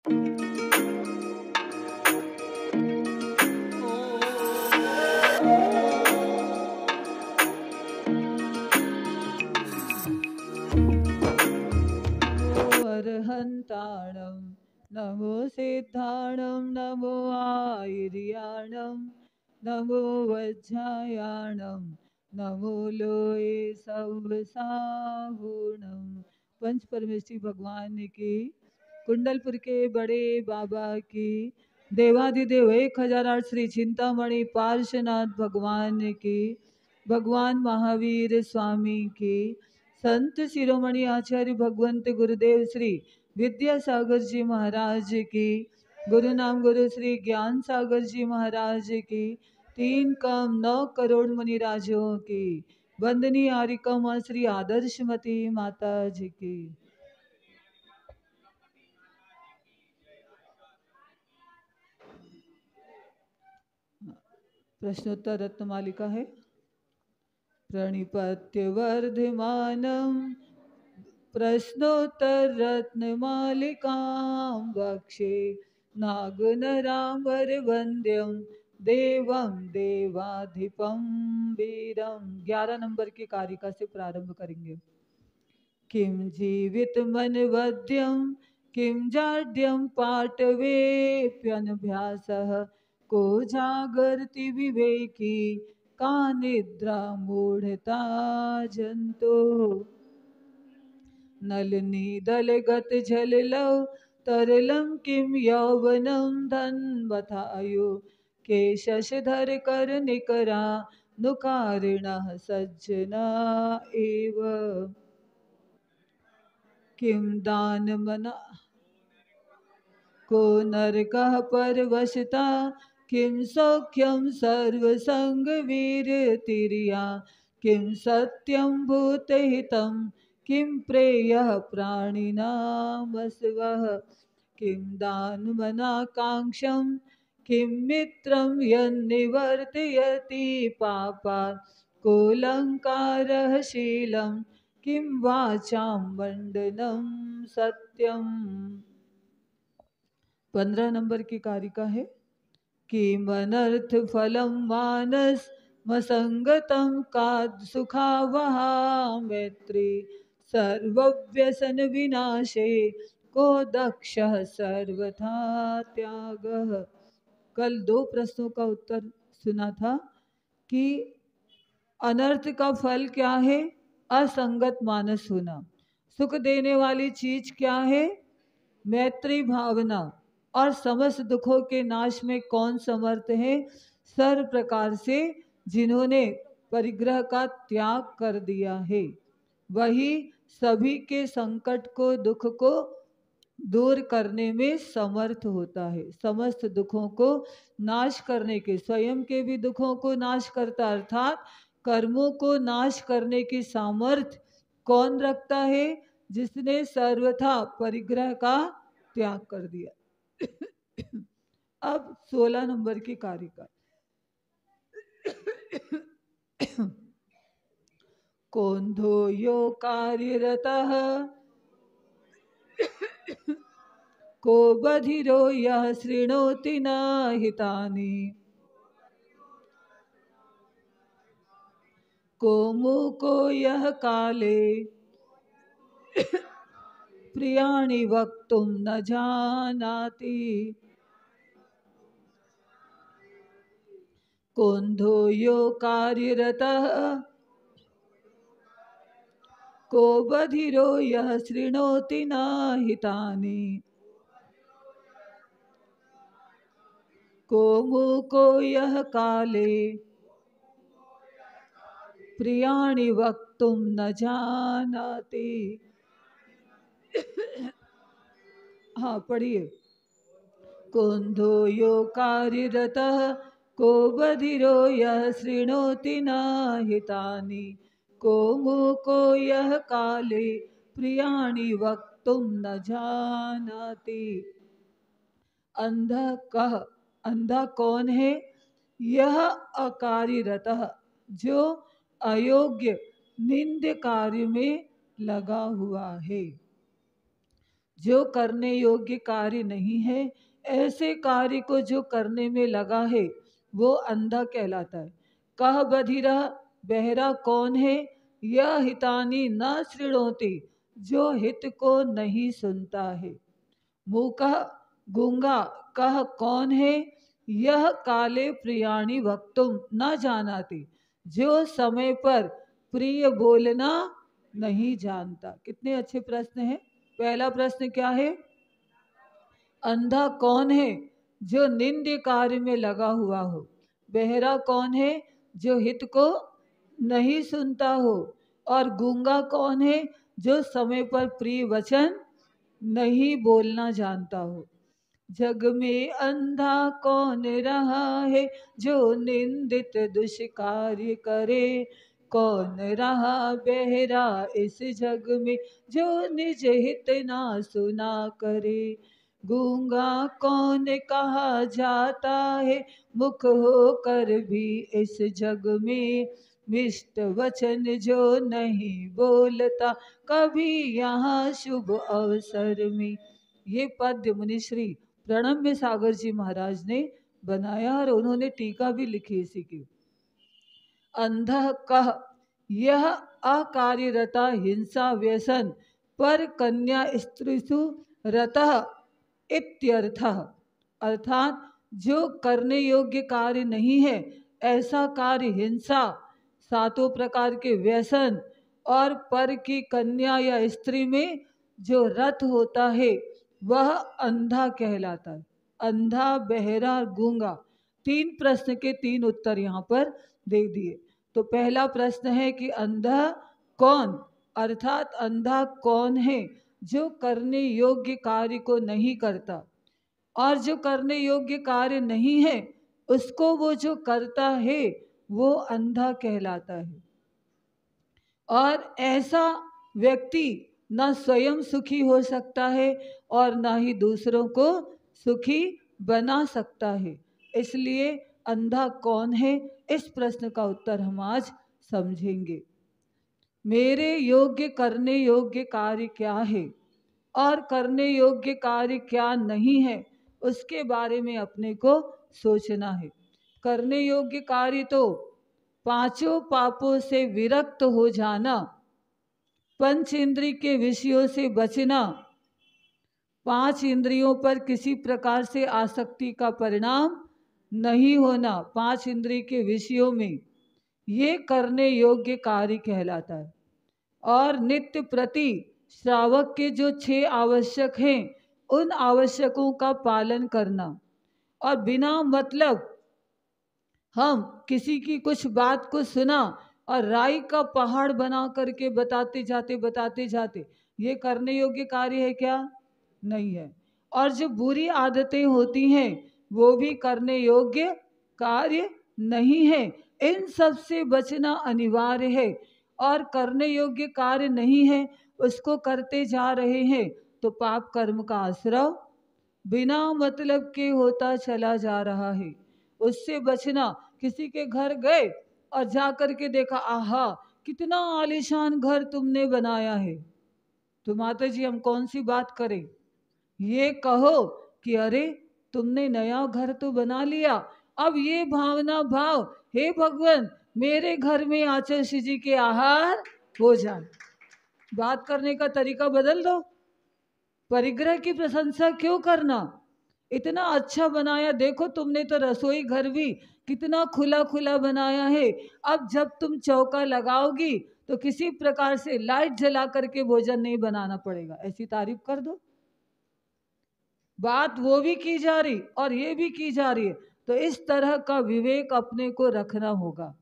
अर्हन्ताणं नमो सिद्धाणं नमो आयर्याणं नमो वज्रायाणं नमो लोये सवसाहुणं। पंच परमेश्वरी भगवान की, कुंडलपुर के बड़े बाबा की, देवाधिदेव 1008 श्री चिंतामणि पार्श्वनाथ भगवान की, भगवान महावीर स्वामी की, संत शिरोमणि आचार्य भगवंत गुरुदेव श्री विद्यासागर जी महाराज की, गुरु नाम गुरु श्री ज्ञान सागर जी महाराज की, 3 कम 9 करोड़ मुनिराजों की, वंदनीय आरिका माँ श्री आदर्शमती माता जी की। प्रश्नोत्तर रत्नमालिका है। प्रणिपत्य वर्धमानं प्रश्नोत्तर रत्नमालिकां वक्षे नागनराम्बरवन्द्यं देवं देवाधिपं वीरं। 11 नंबर की कारिका से प्रारंभ करेंगे। किं जीवितमनवद्यं किं जाड्यं पाटवेऽप्यनभ्यासः को जागर्ति विवेकी का निद्रा मूढ़ता जंतो। नलिनीदलगत झललौ तरलं किं यौवनं धन्वथायु के शशधर करनिकरा नुकारिणः सज्जना एव। किं दानमना को नरकः परवशता किं सौख्यं सर्वसंगवीरतिर्या किं सत्यं भूतहितं किं प्रेयः प्राणिनामस्वः। किं दानमनाकाङ्क्षं किं मित्रं यन्निवर्तयति पापात् कोऽलङ्कारः शीलं किं वाचां मंडनं सत्यम। 15 नंबर की कारिका है। किमनर्थ फलं मानस मसंगतम का सुखावहा मैत्री सर्वव्यसन विनाशे को दक्षः सर्वथा त्यागः। कल 2 प्रश्नों का उत्तर सुना था कि अनर्थ का फल क्या है? असंगत मानस होना। सुख देने वाली चीज क्या है? मैत्री भावना। और समस्त दुखों के नाश में कौन समर्थ है? सर्व प्रकार से जिन्होंने परिग्रह का त्याग कर दिया है, वही सभी के संकट को दुख को दूर करने में समर्थ होता है। समस्त दुखों को नाश करने के, स्वयं के भी दुखों को नाश करता, अर्थात कर्मों को नाश करने की सामर्थ्य कौन रखता है? जिसने सर्वथा परिग्रह का त्याग कर दिया। अब 16 नंबर की कारिका। कोंधो यो कार्यरतः को बधिरो यः शृणोति न हितानि को मूको यः काले प्रियाणि वक्तुं न जानाति। कोंधो यो कार्यरतः को बधिरो यः शृणोति न हितानि को मूको यः काले प्रियाणि वक्तुं न जानाति। हाँ पढ़िए। कुंधो यो कार्यरतः को बधिरो यः शृणोति न हितानि को मूको यः काले प्रियाणि वक्तुं न जानाति। अंधा कह, अंधा कौन है? यह अकार्यरतः, जो अयोग्य निंद्य कार्य में लगा हुआ है। जो करने योग्य कार्य नहीं है, ऐसे कार्य को जो करने में लगा है वो अंधा कहलाता है। कह बधिरा, बहरा कौन है? यह हितानी न शृणोति, जो हित को नहीं सुनता है। मूका, गूंगा, कह कौन है? यह काले प्रियाणी वक्तुम न जानाति, जो समय पर प्रिय बोलना नहीं जानता। कितने अच्छे प्रश्न हैं। पहला प्रश्न क्या है? अंधा कौन है? जो निंद्य कार्य में लगा हुआ हो। बहरा कौन है? जो हित को नहीं सुनता हो। और गूंगा कौन है? जो समय पर प्रिय वचन नहीं बोलना जानता हो। जग में अंधा कौन रहा है, जो निंदित दुष्कार्य करे। कौन रहा बहरा इस जग में, जो निज हित ना सुना करे। गूंगा कौन कहा जाता है, मुख होकर भी इस जग में। मिष्ट वचन जो नहीं बोलता, कभी यहाँ शुभ अवसर में। ये पद्य मुनिश्री प्रणम्य सागर जी महाराज ने बनाया और उन्होंने टीका भी लिखी इसी की। अंधा कह, यह अकार्यरता हिंसा व्यसन पर कन्या स्त्रीसु रतः इत्यर्थः। अर्थात जो करने योग्य कार्य नहीं है, ऐसा कार्य हिंसा, सातों प्रकार के व्यसन और पर की कन्या या स्त्री में जो रत होता है वह अंधा कहलाता है। अंधा, बहरा, गूंगा, 3 प्रश्न के 3 उत्तर यहाँ पर दे दिए। तो पहला प्रश्न है कि अंधा कौन, अर्थात अंधा कौन है जो करने योग्य कार्य को नहीं करता, और जो करने योग्य कार्य नहीं है उसको वो जो करता है वो अंधा कहलाता है। और ऐसा व्यक्ति न स्वयं सुखी हो सकता है और न ही दूसरों को सुखी बना सकता है। इसलिए अंधा कौन है, इस प्रश्न का उत्तर हम आज समझेंगे। मेरे योग्य करने योग्य कार्य क्या है और करने योग्य कार्य क्या नहीं है, उसके बारे में अपने को सोचना है। करने योग्य कार्य तो 5 पापों से विरक्त हो जाना, पंच इंद्रिय के विषयों से बचना, 5 इंद्रियों पर किसी प्रकार से आसक्ति का परिणाम नहीं होना 5 इंद्रिय के विषयों में, ये करने योग्य कार्य कहलाता है। और नित्य प्रति श्रावक के जो 6 आवश्यक हैं उन आवश्यकों का पालन करना, और बिना मतलब हम किसी की कुछ बात को सुना और राई का पहाड़ बना करके बताते जाते, ये करने योग्य कार्य है क्या? नहीं है। और जो बुरी आदतें होती हैं वो भी करने योग्य कार्य नहीं है। इन सब से बचना अनिवार्य है। और करने योग्य कार्य नहीं है उसको करते जा रहे हैं तो पाप कर्म का आश्रव बिना मतलब के होता चला जा रहा है। उससे बचना। किसी के घर गए और जा कर के देखा, आहा कितना आलीशान घर तुमने बनाया है, तो माता जी हम कौन सी बात करें। ये कहो कि अरे तुमने नया घर तो बना लिया, अब ये भावना भाव, हे भगवान मेरे घर में आचार्य श्री जी के आहार हो जाए। बात करने का तरीका बदल दो। परिग्रह की प्रशंसा क्यों करना? इतना अच्छा बनाया, देखो तुमने तो रसोई घर भी कितना खुला खुला बनाया है। अब जब तुम चौका लगाओगी तो किसी प्रकार से लाइट जला करके भोजन नहीं बनाना पड़ेगा, ऐसी तारीफ कर दो। बात वो भी की जा रही और ये भी की जा रही है। तो इस तरह का विवेक अपने को रखना होगा।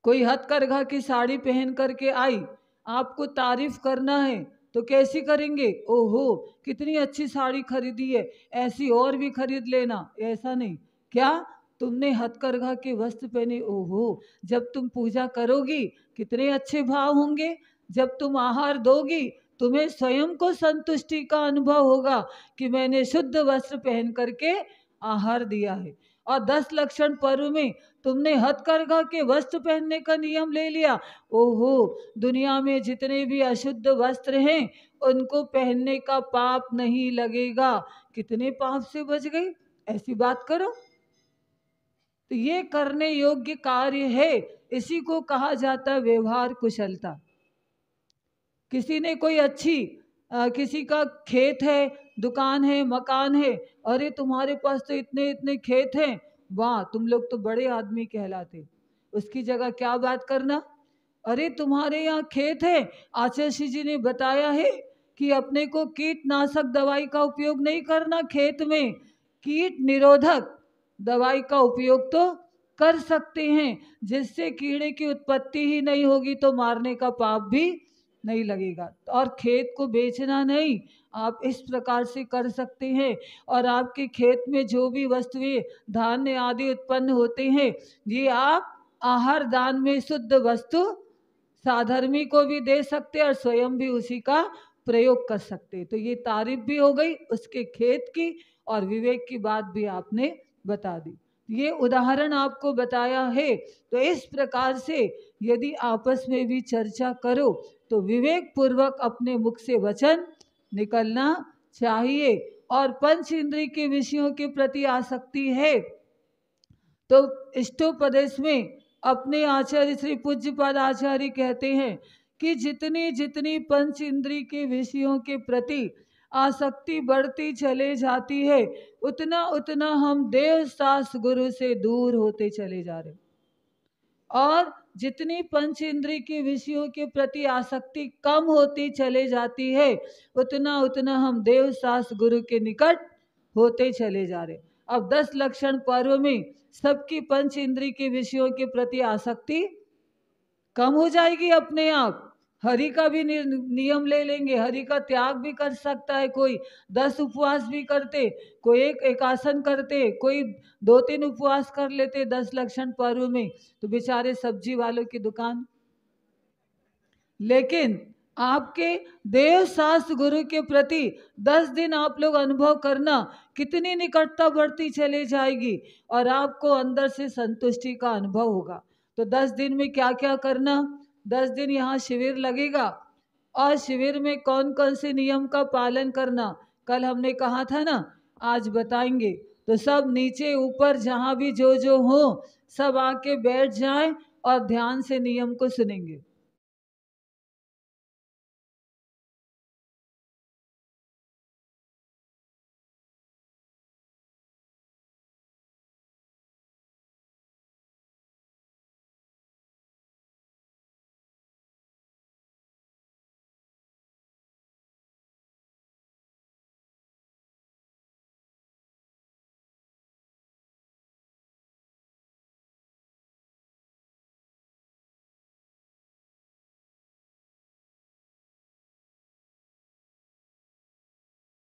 कोई हथकरघा की साड़ी पहन करके आई, आपको तारीफ करना है तो कैसी करेंगे? ओहो कितनी अच्छी साड़ी खरीदी है, ऐसी और भी खरीद लेना। ऐसा नहीं, क्या तुमने हथकरघा के वस्त्र पहने, ओहो जब तुम पूजा करोगी कितने अच्छे भाव होंगे, जब तुम आहार दोगी तुम्हें स्वयं को संतुष्टि का अनुभव होगा कि मैंने शुद्ध वस्त्र पहन करके आहार दिया है। और 10 लक्षण पर्व में तुमने हथकरघा के वस्त्र पहनने का नियम ले लिया। ओहो, दुनिया में जितने भी अशुद्ध वस्त्र हैं उनको पहनने का पाप नहीं लगेगा। कितने पाप से बच गई, ऐसी बात करो। तो ये करने योग्य कार्य है, इसी को कहा जाता है व्यवहार कुशलता। किसी ने कोई अच्छी किसी का खेत है, दुकान है, मकान है, अरे तुम्हारे पास तो इतने इतने खेत हैं, वाह तुम लोग तो बड़े आदमी कहलाते। उसकी जगह क्या बात करना, अरे तुम्हारे यहाँ खेत है, आचार्य जी ने बताया है कि अपने को कीटनाशक दवाई का उपयोग नहीं करना, खेत में कीट निरोधक दवाई का उपयोग तो कर सकते हैं, जिससे कीड़े की उत्पत्ति ही नहीं होगी तो मारने का पाप भी नहीं लगेगा। और खेत को बेचना नहीं, आप इस प्रकार से कर सकते हैं। और आपके खेत में जो भी वस्तुएं धान्य आदि उत्पन्न होते हैं, ये आप आहार दान में शुद्ध वस्तु साधर्मी को भी दे सकते और स्वयं भी उसी का प्रयोग कर सकते। तो ये तारीफ भी हो गई उसके खेत की, और विवेक की बात भी आपने बता दी। ये उदाहरण आपको बताया है। तो इस प्रकार से यदि आपस में भी चर्चा करो तो विवेक पूर्वक अपने मुख से वचन निकलना चाहिए। और पंच इंद्रिय के विषयों के प्रति आसक्ति है तो इष्टोपदेश में अपने आचार्य श्री पूज्यपाद आचार्य कहते हैं कि जितनी जितनी पंच इंद्रिय के विषयों के प्रति आसक्ति बढ़ती चले जाती है, उतना उतना हम देव सास गुरु से दूर होते चले जा रहे। और जितनी पंच इंद्रिय के विषयों के प्रति आसक्ति कम होती चले जाती है, उतना उतना हम देव सास गुरु के निकट होते चले जा रहे। अब 10 लक्षण पर्व में सबकी पंच इंद्रिय के विषयों के प्रति आसक्ति कम हो जाएगी अपने आप। हरि का भी नियम ले लेंगे, हरि का त्याग भी कर सकता है, कोई 10 उपवास भी करते, कोई एक आसन करते, कोई 2-3 उपवास कर लेते 10 लक्षण पर्व में, तो बेचारे सब्जी वालों की दुकान। लेकिन आपके देव शास्त्र गुरु के प्रति 10 दिन आप लोग अनुभव करना, कितनी निकटता बढ़ती चली जाएगी और आपको अंदर से संतुष्टि का अनुभव होगा। तो 10 दिन में क्या क्या करना, 10 दिन यहाँ शिविर लगेगा और शिविर में कौन कौन से नियम का पालन करना कल हमने कहा था ना, आज बताएंगे। तो सब नीचे ऊपर जहाँ भी जो जो हो सब आके बैठ जाएं और ध्यान से नियम को सुनेंगे।